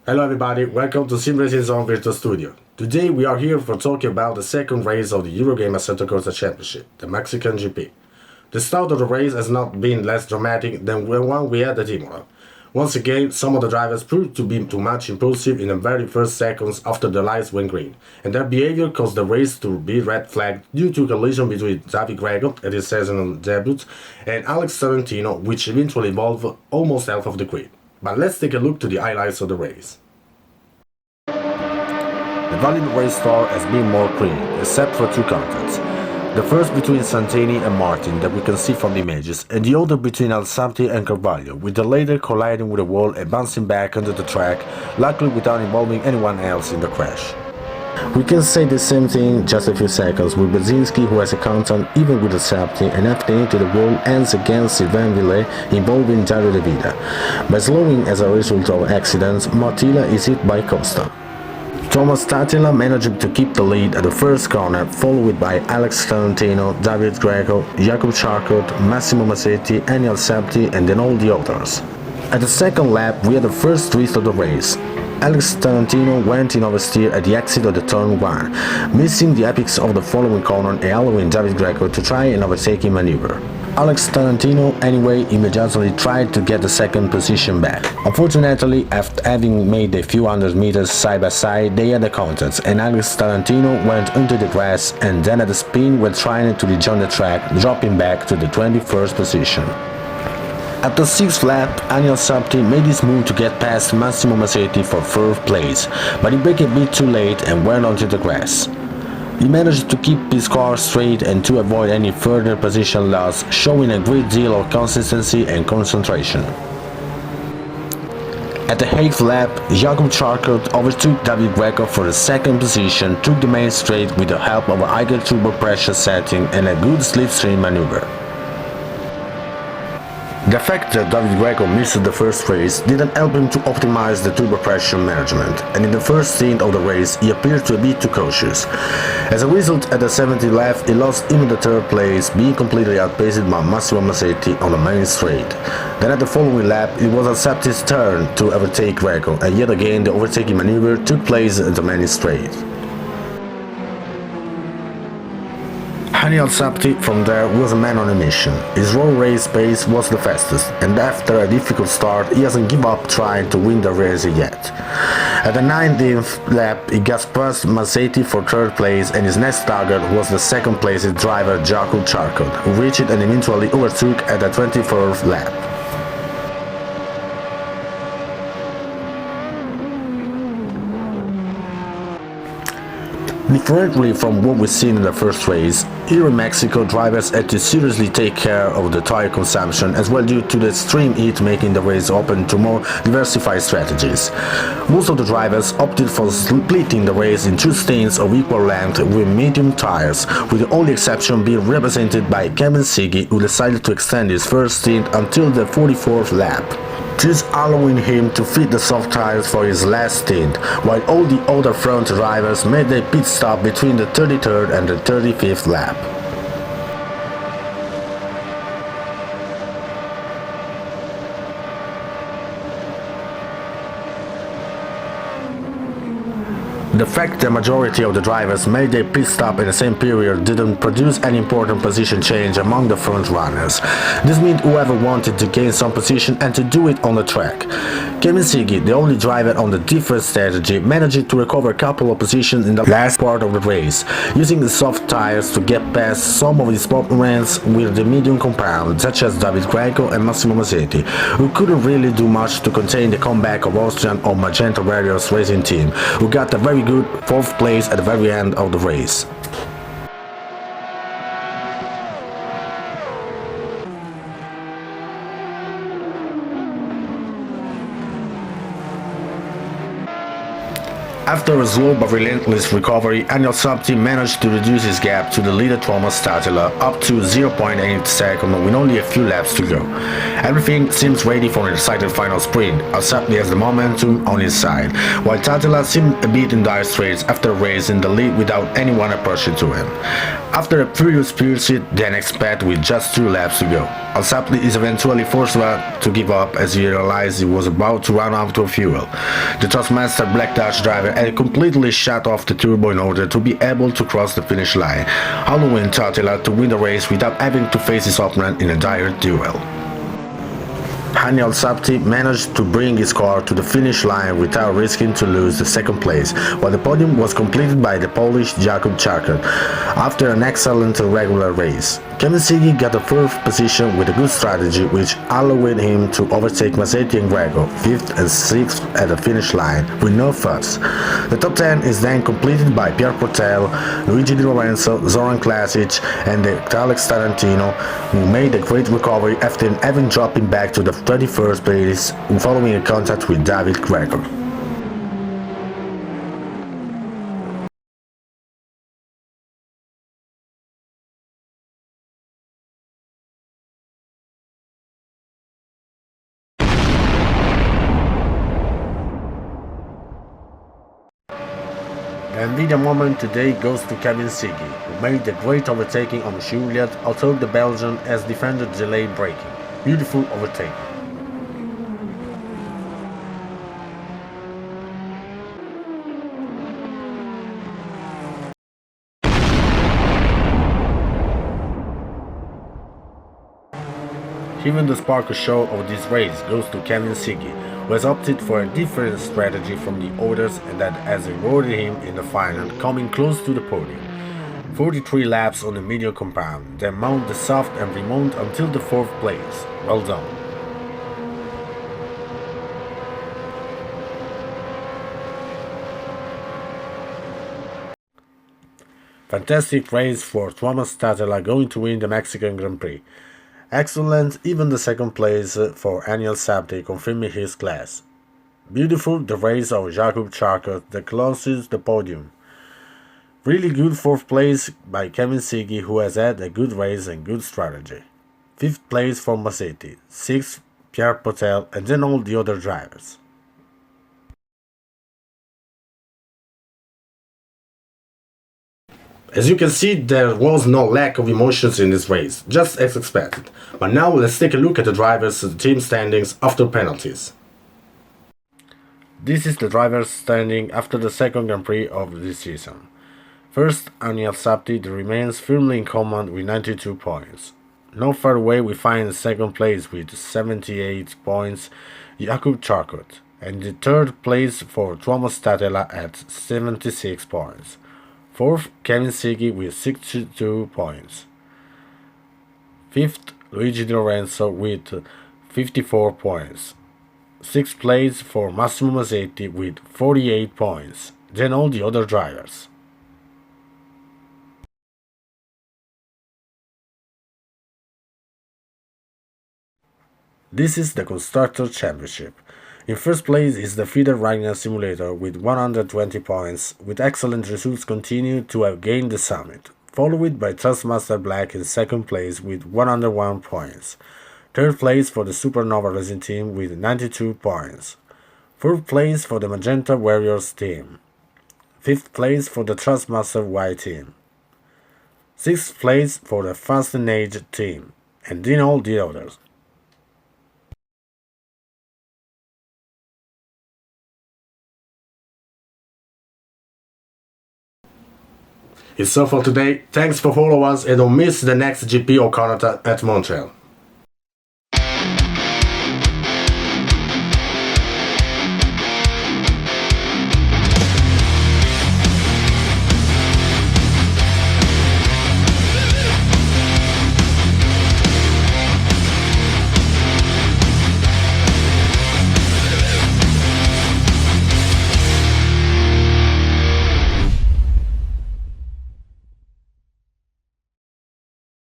Hello everybody, welcome to SimRacingZone Virtual Studio. Today we are here for talking about the second race of the Eurogamer Assetto Corsa Championship, the Mexican GP. The start of the race has not been less dramatic than the one we had at Imola. Once again, some of the drivers proved to be too much impulsive in the very first seconds after the lights went green, and their behavior caused the race to be red flagged due to a collision between David Greco at his seasonal debut and Alex Tarantino, which eventually involved almost half of the grid. But let's take a look to the highlights of the race. The valid race start has been more clean, except for two contacts. The first between Santini and Martin that we can see from the images, and the other between Alsapti and Carvalho, with the latter colliding with a wall and bouncing back onto the track, luckily without involving anyone else in the crash. We can say the same thing just a few seconds with Brzezinski, who has a contact even with Alsapti, and after hitting the wall ends against Sylvain Villet involving Dario De Vita. By slowing as a result of accidents, Martilla is hit by Costa. Thomas Tatila managed to keep the lead at the first corner, followed by Alex Tarantino, David Greco, Jacob Charcot, Massimo Massetti, Eniel Septi, and then all the others. At the second lap, we had the first twist of the race. Alex Tarantino went in oversteer at the exit of the turn 1, missing the apex of the following corner and allowing David Greco to try an overtaking maneuver. Alex Tarantino, anyway, immediately tried to get the second position back. Unfortunately, after having made a few hundred meters side by side, they had a contact, and Alex Tarantino went into the grass and then at the spin were trying to rejoin the track, dropping back to the 21st position. At the 6th lap, Eniel Septi made his move to get past Massimo Massetti for 3rd place, but he braked a bit too late and went onto the grass. He managed to keep his car straight and to avoid any further position loss, showing a great deal of consistency and concentration. At the 8th lap, Jacob Charcot overtook David Greco for the 2nd position, took the main straight with the help of a higher turbo pressure setting and a good slipstream maneuver. The fact that David Greco missed the first race didn't help him to optimize the turbo pressure management, and in the first stint of the race he appeared to be a bit too cautious. As a result, at the 70th lap he lost even the 3rd place, being completely outpaced by Massimo Massetti on the main straight. Then at the following lap it was Alsapti's turn to overtake Greco, and yet again the overtaking maneuver took place at the main straight. Eniel Septi from there was a man on a mission. His raw race pace was the fastest, and after a difficult start he hasn't given up trying to win the race yet. At the 19th lap he got past Massetti for 3rd place, and his next target was the 2nd place driver Jacob Charcot, who reached and eventually overtook at the 24th lap. Differently from what we've seen in the first race, here in Mexico drivers had to seriously take care of the tire consumption as well due to the extreme heat, making the race open to more diversified strategies. Most of the drivers opted for splitting the race in 2 stints of equal length with medium tires, with the only exception being represented by Kevin Siggy, who decided to extend his first stint until the 44th lap, thus allowing him to fit the soft tires for his last stint, while all the other front drivers made their pit stop between the 33rd and the 35th lap. The fact the majority of the drivers made their pit stop in the same period didn't produce any important position change among the front runners. This meant whoever wanted to gain some position and to do it on the track. Kevin Siggy, the only driver on the different strategy, managed to recover a couple of positions in the last part of the race, using the soft tires to get past some of his opponents with the medium compound, such as David Greco and Massimo Massetti, who couldn't really do much to contain the comeback of Austrian or Magenta Varios racing team, who got a very good 4th place at the very end of the race. After a slow but relentless recovery, n.3 managed to reduce his gap to the leader Thomas Tatela up to 0.8 seconds with only a few laps to go. Everything seems ready for an exciting final sprint, n.3 has the momentum on his side, while Tatela seemed a bit in dire straits after raising the lead without anyone approaching to him. After a furious pursuit, then expect with just 2 laps to go, n.3 is eventually forced to give up as he realized he was about to run out of fuel. The Toastmaster Black Dutch driver had completely shut off the turbo in order to be able to cross the finish line, allowing Tatela to win the race without having to face his opponent in a direct duel. n.3 managed to bring his car to the finish line without risking to lose the second place, while the podium was completed by the Polish Jakub Czarkot after an excellent regular race. Kevin Siggy got the 4th position with a good strategy which allowed him to overtake Masetti and Gregor, 5th and 6th at the finish line, with no fuss. The top 10 is then completed by Pierre Portel, Luigi Di Lorenzo, Zoran Klasic and Alex Tarantino, who made a great recovery after having dropping back to the 31st place following a contact with David Gregor. The nVidia moment today goes to Kevin Siggy, who made a great overtaking on Juliet, although the Belgian has defended delayed braking. Beautiful overtaking. Even the Sparco Show of this race goes to Kevin Siggy, who has opted for a different strategy from the others and that has rewarded him in the final, coming close to the podium. 43 laps on the medium compound, then mount the soft and remount until the 4th place. Well done. Fantastic race for Thomas Tatela, going to win the Mexican Grand Prix. Excellent, even the 2nd place for n.3, confirming his class. Beautiful, the race of Jakub Czarkot that closes the podium. Really good 4th place by Kevin Siggy, who has had a good race and good strategy. 5th place for Masetti, 6th Pierre Portel and then all the other drivers. As you can see, there was no lack of emotions in this race, just as expected. But now let's take a look at the drivers' team standings after penalties. This is the drivers' standing after the 2nd Grand Prix of this season. First, n.3 remains firmly in command with 92 points. Not far away we find the 2nd place with 78 points, Jakub Czarkot, and the 3rd place for Thomas Tatela at 76 points. 4th, Kevin Siggy with 62 points. 5th, Luigi Di Lorenzo with 54 points. 6th place for Massimo Masetti with 48 points. Then all the other drivers. This is the Constructor Championship. In 1st place is the Feeder Ragnar Simulator with 120 points, with excellent results continue to have gained the summit, followed by Trustmaster Black in 2nd place with 101 points, 3rd place for the Supernova Racing team with 92 points, 4th place for the Magenta Warriors team, 5th place for the Trustmaster White team, 6th place for the Fast and Age team, and then all the others. It's all for today. Thanks for following us and don't miss the next GP or Canada at Montreal.